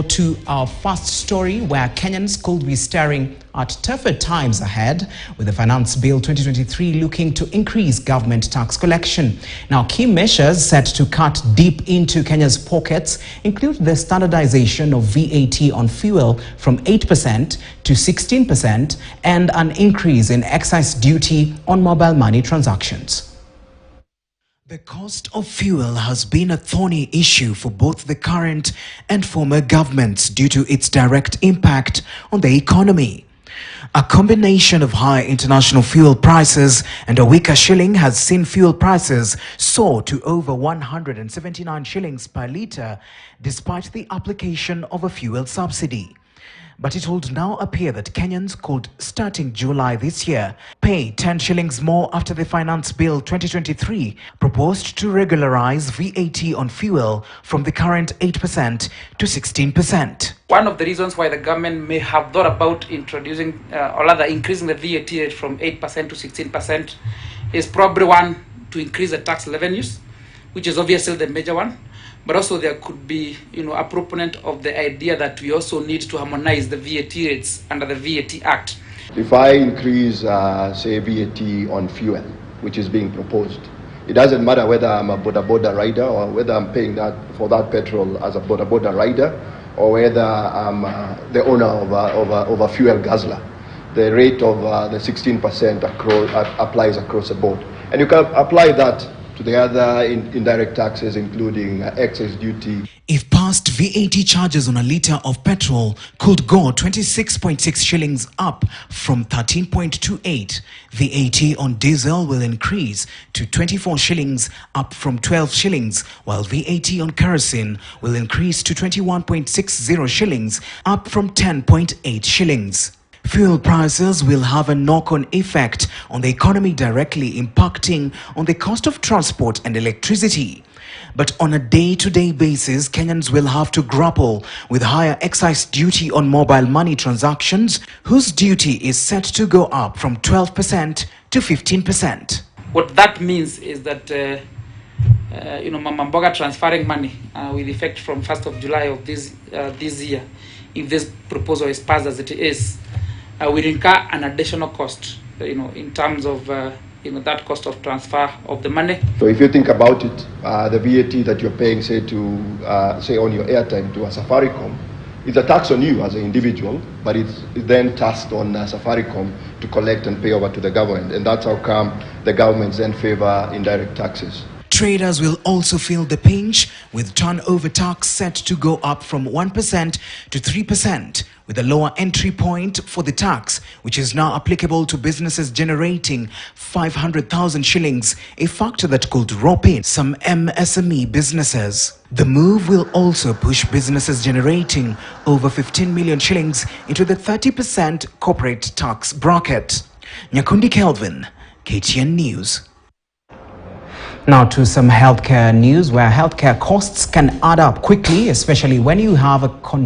To our first story, where Kenyans could be staring at tougher times ahead with the Finance Bill 2023 looking to increase government tax collection. Now, key measures set to cut deep into Kenya's pockets include the standardization of VAT on fuel from 8% to 16% and an increase in excise duty on mobile money transactions. The cost of fuel has been a thorny issue for both the current and former governments due to its direct impact on the economy. A combination of high international fuel prices and a weaker shilling has seen fuel prices soar to over 179 shillings per litre despite the application of a fuel subsidy. But it would now appear that Kenyans could, starting July this year, pay 10 shillings more after the Finance Bill 2023 proposed to regularize VAT on fuel from the current 8% to 16%. One of the reasons why the government may have thought about introducing or rather increasing the VAT rate from 8% to 16% is probably one, to increase the tax revenues, which is obviously the major one. But also there could be, a proponent of the idea that we also need to harmonize the VAT rates under the VAT Act. If I increase, say, VAT on fuel, which is being proposed, it doesn't matter whether I'm a boda rider or whether I'm paying for that petrol as a boda rider or whether I'm the owner of a fuel guzzler. The rate of the 16% applies across the board. And you can apply that to the other indirect taxes, including excise duty. If passed, VAT charges on a litre of petrol could go 26.6 shillings up from 13.28. VAT on diesel will increase to 24 shillings up from 12 shillings, while VAT on kerosene will increase to 21.60 shillings up from 10.8 shillings. Fuel prices will have a knock-on effect on the economy, directly impacting on the cost of transport and electricity. But on a day-to-day basis, Kenyans will have to grapple with higher excise duty on mobile money transactions, whose duty is set to go up from 12% to 15%. What that means is that, Mama Mboga transferring money with effect from 1st of July of this year, if this proposal is passed as it is, will incur an additional cost, in terms of, that cost of transfer of the money. So if you think about it, the VAT that you're paying, say on your airtime to a Safaricom, it's a tax on you as an individual, but it's then taxed on Safaricom to collect and pay over to the government. And that's how come the governments then favor indirect taxes. Traders will also feel the pinch, with turnover tax set to go up from 1% to 3%, with a lower entry point for the tax, which is now applicable to businesses generating 500,000 shillings, a factor that could rope in some MSME businesses. The move will also push businesses generating over 15 million shillings into the 30% corporate tax bracket. Nyakundi Kelvin, KTN News. Now to some healthcare news, where healthcare costs can add up quickly, especially when you have a condition